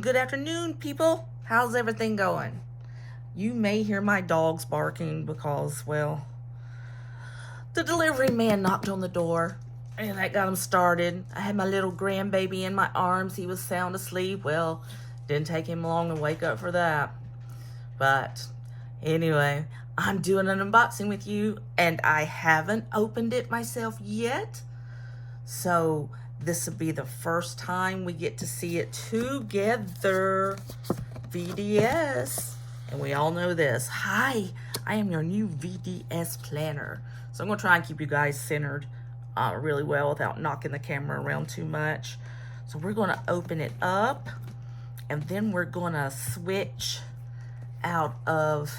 Good afternoon, people. How's everything going? You may hear my dogs barking because, well, the delivery man knocked on the door and that got him started. I had my little grandbaby in my arms. He was sound asleep. Well, didn't take him long to wake up for that. But anyway, I'm doing an unboxing with you and I haven't opened it myself yet. So this will be the first time we get to see it together. VDS. And we all know this. Hi, I am your new VDS planner. So I'm going to try and keep you guys centered really well without knocking the camera around too much. So we're going to open it up. And then we're going to switch out of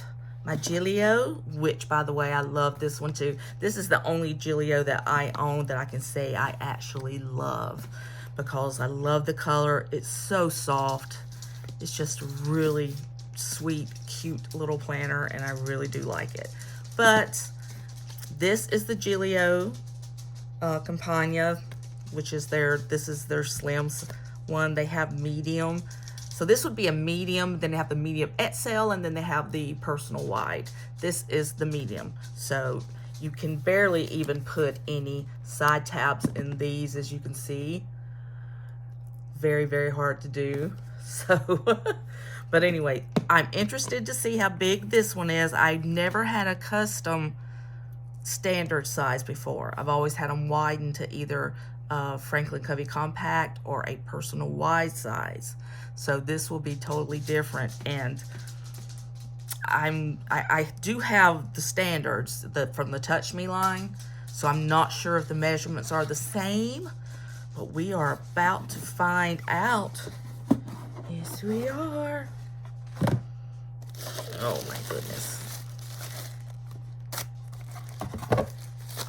my Gillio, which, by the way, I love this one too. This is the only Gillio that I own that I can say I actually love because I love the color. It's so soft. It's just really sweet, cute little planner, and I really do like it. But this is the Gillio Campagna, which is this is their Slims one. They have medium. So this would be a medium, then they have the medium XL, and then they have the personal wide. This is the medium. So you can barely even put any side tabs in these, as you can see. Very, very hard to do. So, but anyway, I'm interested to see how big this one is. I've never had a custom standard size before. I've always had them widened to either Franklin Covey Compact or a personal wide size. So this will be totally different, and I do have the standards from the Touch Me line, so I'm not sure if the measurements are the same, but we are about to find out. Yes, we are. Oh my goodness.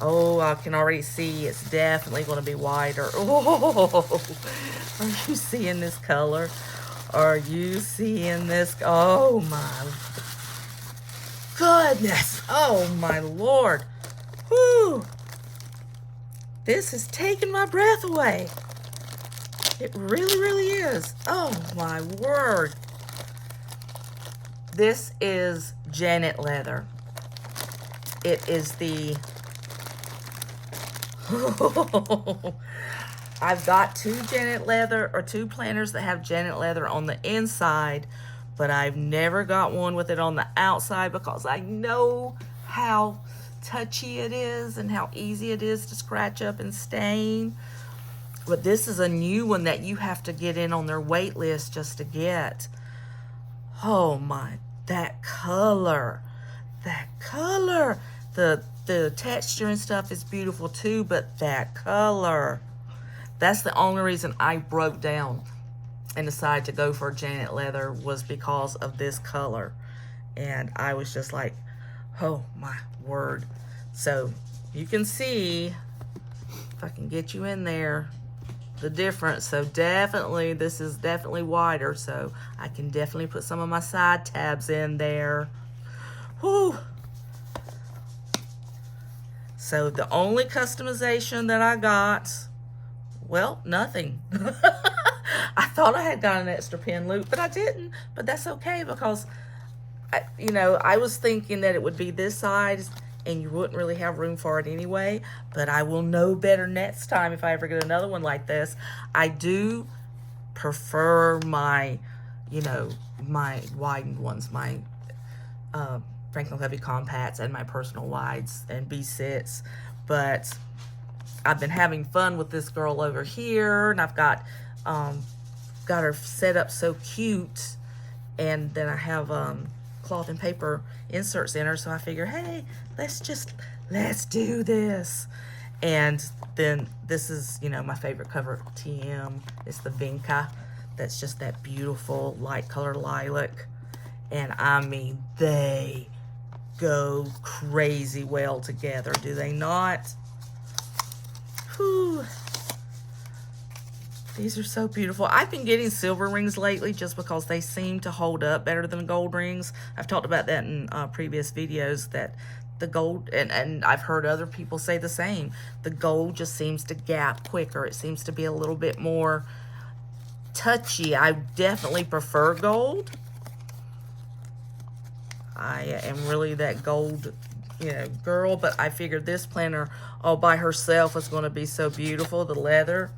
Oh, I can already see it's definitely going to be wider. Oh, are you seeing this color? Are you seeing this? Oh my goodness. Oh my Lord. Whew. This is taking my breath away. It really, really is. Oh my word. This is Janet leather. It is the I've got two planners that have Janet leather on the inside, but I've never got one with it on the outside because I know how touchy it is and how easy it is to scratch up and stain. But this is a new one that you have to get in on their wait list just to get. Oh my, that color. The texture and stuff is beautiful too, but that color. That's the only reason I broke down and decided to go for Janet leather was because of this color. And I was just like, oh my word. So you can see, if I can get you in there, the difference. So definitely, this is definitely wider. So I can definitely put some of my side tabs in there. Whew. So the only customization that I got, well, nothing. I thought I had got an extra pin loop, but I didn't. But that's okay because, I was thinking that it would be this size and you wouldn't really have room for it anyway. But I will know better next time if I ever get another one like this. I do prefer my, my widened ones, my Franklin Covey Compacts and my personal wides and B6. But I've been having fun with this girl over here, and I've got her set up so cute, and then I have cloth and paper inserts in her, so I figure, hey, let's do this. And then this is, my favorite cover TM. It's the Vinca. That's just that beautiful light color lilac. And I mean, they go crazy well together, do they not? Whew. These are so beautiful. I've been getting silver rings lately just because they seem to hold up better than gold rings. I've talked about that in previous videos, that the gold, and I've heard other people say the same, the gold just seems to gap quicker. It seems to be a little bit more touchy. I definitely prefer gold. I am really that gold, you know, girl, but I figured this planner all by herself was going to be so beautiful, the leather,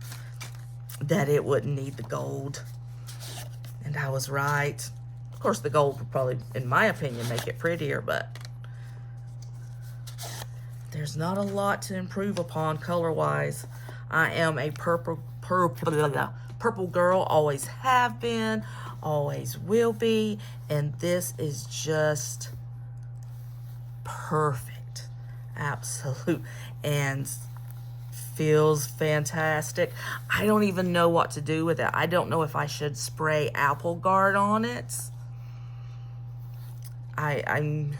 that it wouldn't need the gold. And I was right. Of course, the gold would probably, in my opinion, make it prettier, but there's not a lot to improve upon color-wise. I am a purple girl, always have been, always will be, and this is just perfect. Absolute. And feels fantastic. I don't even know what to do with it. I don't know if I should spray Apple Guard on it. I'm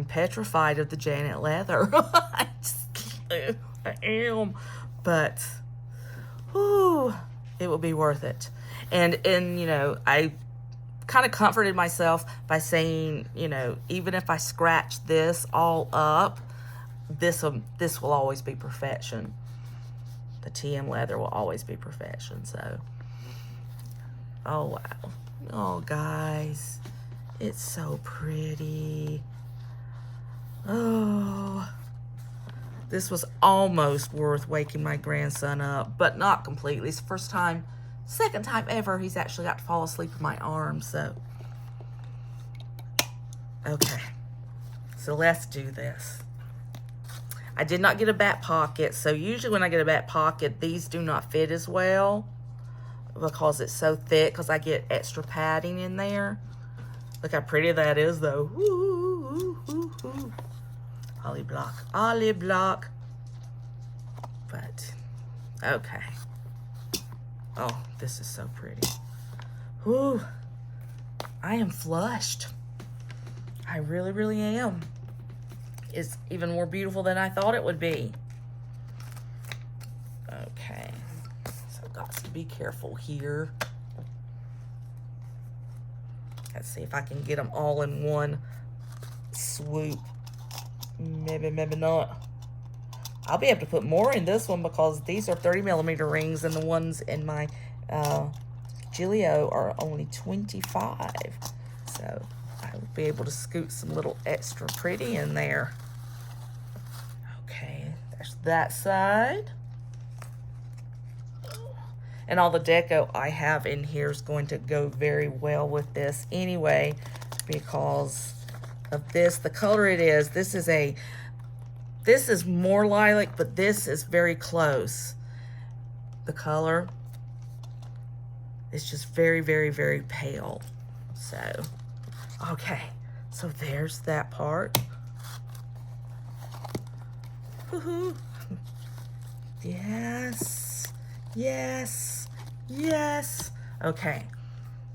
petrified of the Janet leather. I am. But whew, it will be worth it. And you know, I kind of comforted myself by saying, you know, even if I scratch this all up, this will always be perfection. The TM leather will always be perfection. So, oh wow. Oh guys, it's so pretty. Oh, this was almost worth waking my grandson up, but not completely. It's the first time, second time ever he's actually got to fall asleep in my arms. So, okay, so let's do this. I did not get a back pocket, so usually when I get a back pocket, these do not fit as well because it's so thick, because I get extra padding in there. Look how pretty that is, though. Ooh, ooh, ooh, ooh. Olive block. But, okay. Oh, this is so pretty. Ooh, I am flushed. I really, really am. It's even more beautiful than I thought it would be. Okay, so I've got to be careful here. Let's see if I can get them all in one swoop. Maybe not. I'll be able to put more in this one because these are 30mm rings and the ones in my Gilio are only 25. So I will be able to scoot some little extra pretty in there. Okay, there's that side. And all the deco I have in here is going to go very well with this anyway because of this, the color it is. This is more lilac, but this is very close. The color is just very, very, very pale. So, okay, so there's that part. Woohoo. Yes, yes, yes. Okay,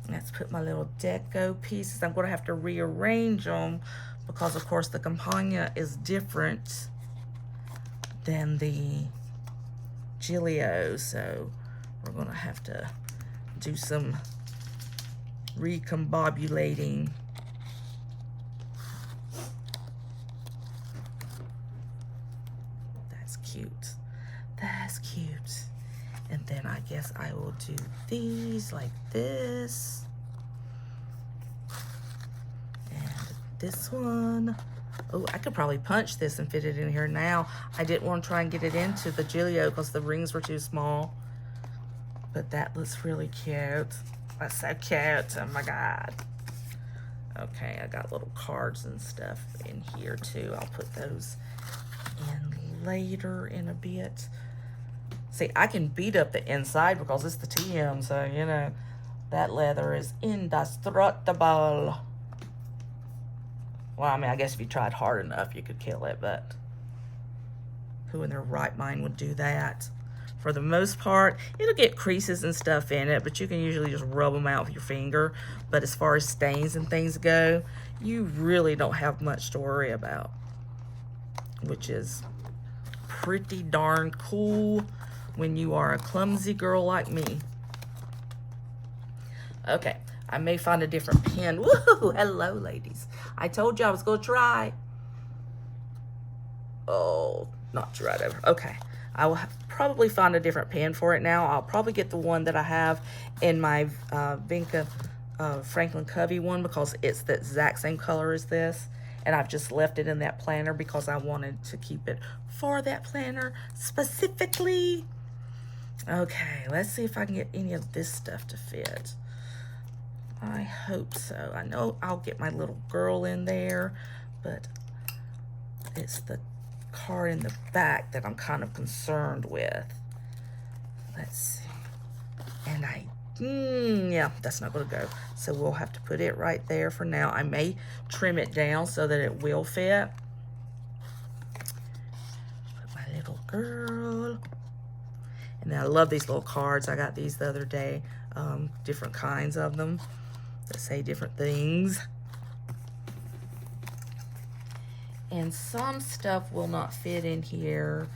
let's put my little deco pieces. I'm going to have to rearrange them because, of course, the Campagna is different than the Gilio. So we're going to have to do some recombobulating. That's cute. That's cute. And then I guess I will do these like this. And this one. Oh, I could probably punch this and fit it in here now. I didn't want to try and get it into the Gilio because the rings were too small. But that looks really cute. That's so cute. Oh my God. Okay, I got little cards and stuff in here too. I'll put those in later in a bit. See, I can beat up the inside because it's the TM, so, you know, that leather is indestructible. Well, I mean, I guess if you tried hard enough, you could kill it, but who in their right mind would do that? For the most part, it'll get creases and stuff in it, but you can usually just rub them out with your finger. But as far as stains and things go, you really don't have much to worry about, which is pretty darn cool when you are a clumsy girl like me. Okay, I may find a different pen. Woohoo! Hello, ladies. I told you I was going to try. Oh, not right over. Okay, I will probably find a different pen for it now. I'll probably get the one that I have in my Vinca Franklin Covey one, because it's the exact same color as this. And I've just left it in that planner because I wanted to keep it for that planner specifically. Okay, let's see if I can get any of this stuff to fit. I hope so. I know I'll get my little girl in there, but it's the card in the back that I'm kind of concerned with. Let's see. And yeah, that's not going to go. So we'll have to put it right there for now. I may trim it down so that it will fit. Put my little girl. And I love these little cards. I got these the other day, different kinds of them that say different things. And some stuff will not fit in here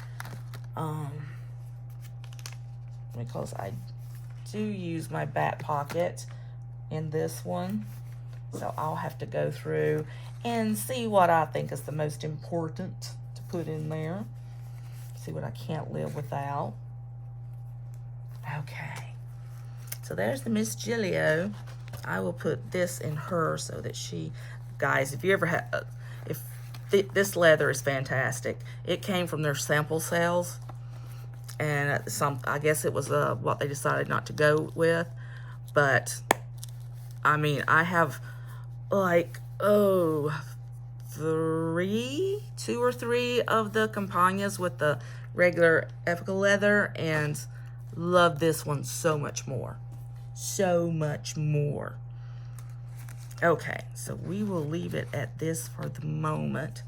because I do use my back pocket in this one. So I'll have to go through and see what I think is the most important to put in there. See what I can't live without. Okay. So there's the Miss Gillio. I will put this in her so that she, guys, if you ever have, this leather is fantastic. It came from their sample sales, and I guess it was what they decided not to go with. But I mean, I have like two or three of the Campagnas with the regular Epical leather, and love this one so much more. So much more. Okay, so we will leave it at this for the moment.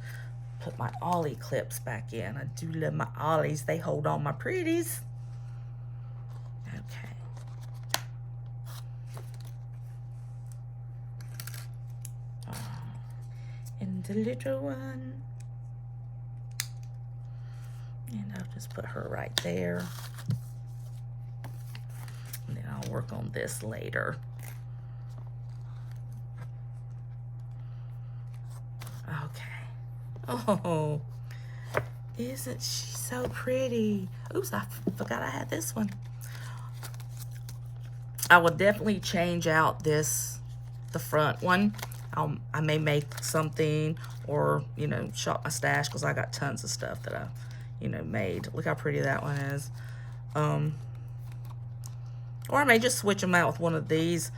Put my ollie clips back in. I do love my ollies. They hold all my pretties. Okay. And the little one. And I'll just put her right there. And then I'll work on this later. Okay. Oh, isn't she so pretty? Oops, I forgot I had this one. I will definitely change out the front one. I may make something, or, shop my stash, because I got tons of stuff that I, made. Look how pretty that one is. Or I may just switch them out with one of these.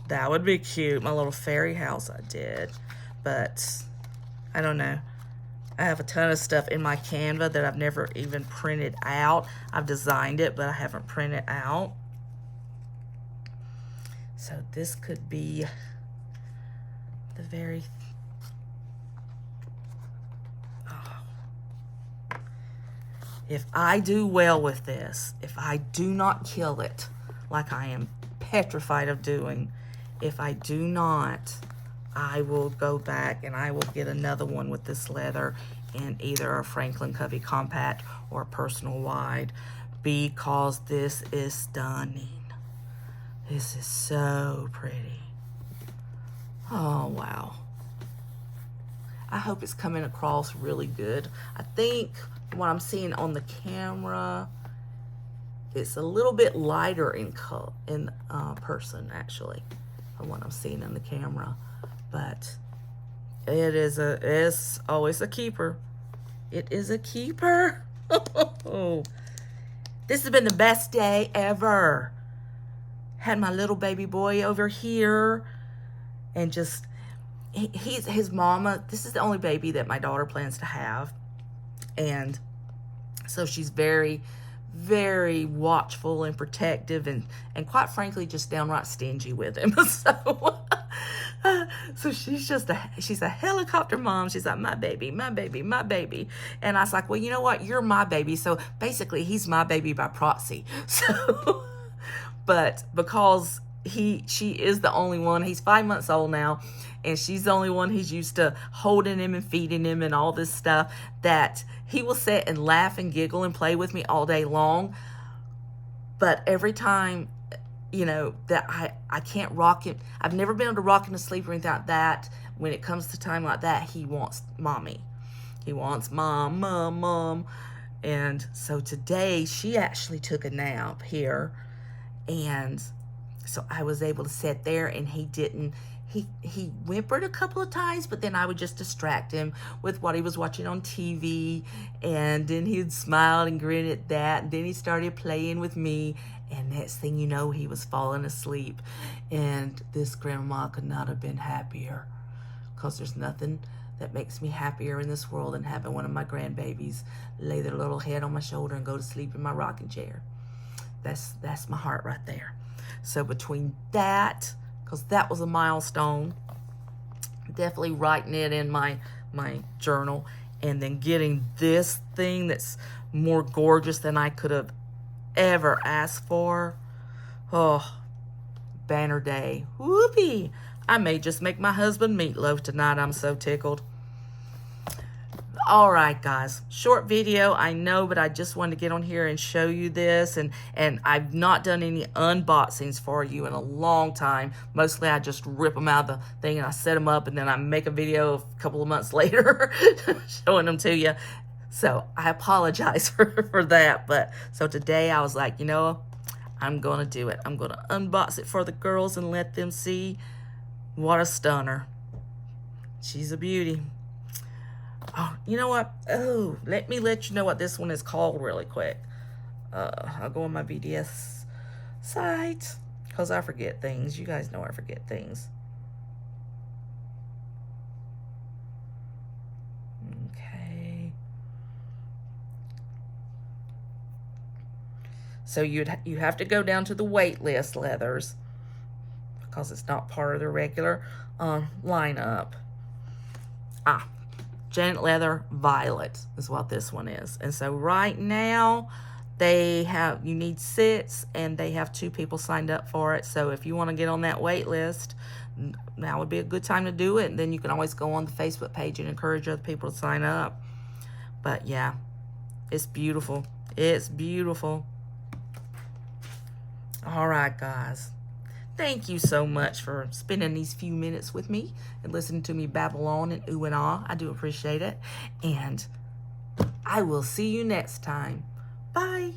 That would be cute. My little fairy house I did. But I don't know. I have a ton of stuff in my Canva that I've never even printed out. I've designed it, but I haven't printed out. So this could be the very... If I do well with this, if I do not kill it, like I am petrified of doing, if I do not, I will go back and I will get another one with this leather in either a Franklin Covey Compact or a Personal Wide, because this is stunning. This is so pretty. Oh, wow. I hope it's coming across really good. I think what I'm seeing on the camera, it's a little bit lighter in person, actually, from what I'm seeing in the camera. But it's always a keeper. It is a keeper. This has been the best day ever. Had my little baby boy over here, and just his mama. This is the only baby that my daughter plans to have, and so she's very, very watchful and protective, and quite frankly, just downright stingy with him. So she's a helicopter mom. She's like, my baby, my baby, my baby. And I was like, well, you know what? You're my baby. So basically, he's my baby by proxy. So, but because she is the only one, he's 5 months old now, and she's the only one who's used to holding him and feeding him and all this stuff, that he will sit and laugh and giggle and play with me all day long. But every time, that I can't rock him, I've never been able to rock him to sleep or anything like that. When it comes to time like that, he wants mommy. He wants mom, mom, mom. And so today she actually took a nap here, and so I was able to sit there, and he didn't. He whimpered a couple of times, but then I would just distract him with what he was watching on TV, and then he'd smile and grin at that, and then he started playing with me, and next thing you know, he was falling asleep. And this grandma could not have been happier, because there's nothing that makes me happier in this world than having one of my grandbabies lay their little head on my shoulder and go to sleep in my rocking chair. That's my heart right there. So between that, because that was a milestone, definitely writing it in my journal, and then getting this thing that's more gorgeous than I could have ever asked for. Oh, banner day. Whoopee! I may just make my husband meatloaf tonight. I'm so tickled. All right, guys, short video, I know, but I just wanted to get on here and show you this, and I've not done any unboxings for you in a long time. Mostly I just rip them out of the thing and I set them up, and then I make a video a couple of months later showing them to you. So I apologize for that, but so today I was like, you know, I'm gonna do it. I'm gonna unbox it for the girls and let them see what a stunner. She's a beauty. Oh, you know what? Oh, let me let you know what this one is called really quick. I'll go on my VDS site, because I forget things. You guys know I forget things. Okay. So you have to go down to the wait list leathers, because it's not part of the regular lineup. Janet Leather Violet is what this one is. And so right now you need 6, and they have 2 people signed up for it. So if you want to get on that wait list, now would be a good time to do it. And then you can always go on the Facebook page and encourage other people to sign up. But yeah, it's beautiful. It's beautiful. All right, guys. Thank you so much for spending these few minutes with me and listening to me babble on and ooh and ah. I do appreciate it. And I will see you next time. Bye.